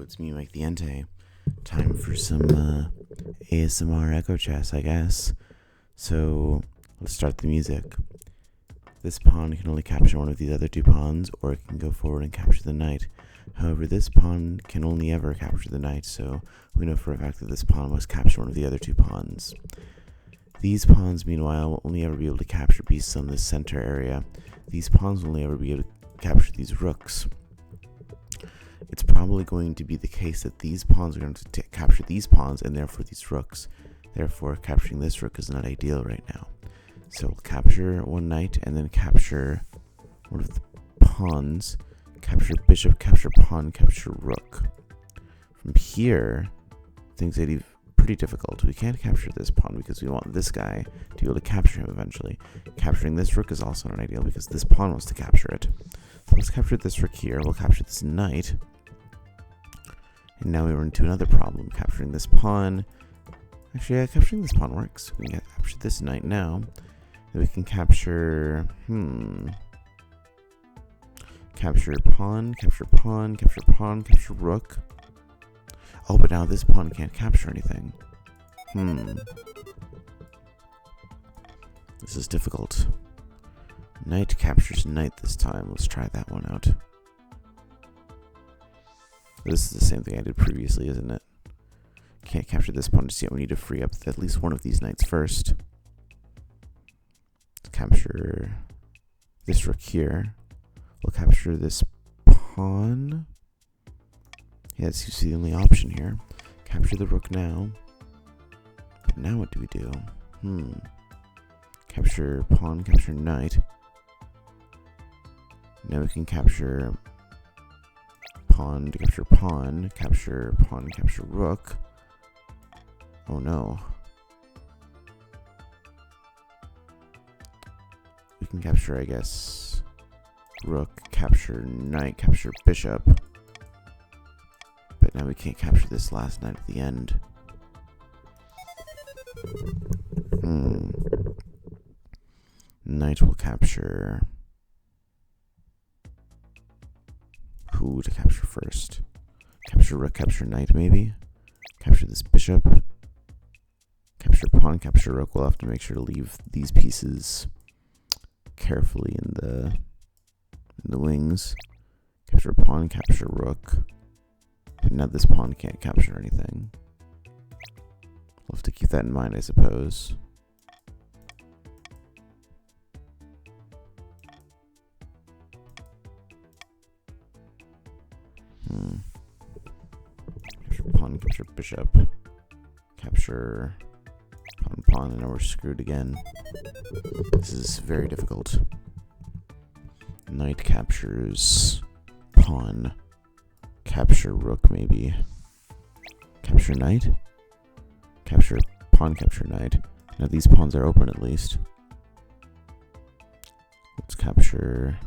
it's me, Mike the Entei. Time for some ASMR Echo Chess, I guess. So, let's start the music. This pawn can only capture one of these other two pawns, or it can go forward and capture the knight. However, this pawn can only ever capture the knight, so we know for a fact that this pawn must capture one of the other two pawns. These pawns, meanwhile, will only ever be able to capture pieces on this center area. These pawns will only ever be able to capture these rooks. It's probably going to be the case that these pawns are going to capture these pawns and therefore these rooks. Therefore, capturing this rook is not ideal right now. So we'll capture one knight and then capture one of the pawns. Capture bishop, capture pawn, capture rook. From here, things get pretty difficult. We can't capture this pawn because we want this guy to be able to capture him eventually. Capturing this rook is also not ideal because this pawn wants to capture it. So let's capture this rook here. We'll capture this knight. And now we run into another problem. Capturing this pawn. Actually, yeah, capturing this pawn works. We can capture this knight now. Then we can capture... Capture pawn, capture pawn, capture pawn, capture rook. Oh, but now this pawn can't capture anything. This is difficult. Knight captures knight this time. Let's try that one out. This is the same thing I did previously, isn't it? Can't capture this pawn just yet. We need to free up at least one of these knights first. Let's capture this rook here. We'll capture this pawn. Yeah, this seems to be the only option here. Capture the rook now. But now what do we do? Capture pawn, capture knight. Now we can capture pawn to capture pawn, capture pawn, capture rook. Oh no. We can capture, I guess, rook, capture knight, capture bishop. But now we can't capture this last knight at the end. Knight will capture... Who to capture first? Capture rook, capture knight maybe? Capture this bishop. Capture pawn, capture rook. We'll have to make sure to leave these pieces carefully in the wings. Capture pawn, capture rook. But now this pawn can't capture anything. We'll have to keep that in mind, I suppose. Capture pawn, capture bishop. Capture pawn, pawn, and now we're screwed again. This is very difficult. Knight captures pawn. Capture rook, maybe. Capture knight. Capture pawn, capture knight. Now these pawns are open at least. Let's capture...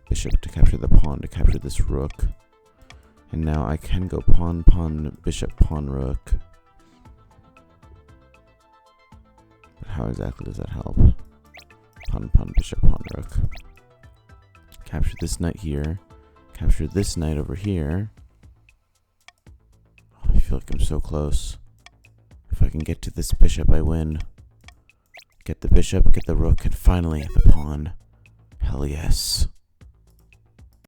Bishop to capture the pawn, to capture this rook. And now I can go pawn, pawn, bishop, pawn, rook. But how exactly does that help? Pawn, pawn, bishop, pawn, rook. Capture this knight here. Capture this knight over here. Oh, I feel like I'm so close. If I can get to this bishop, I win. Get the bishop, get the rook, and finally the pawn. Hell yes.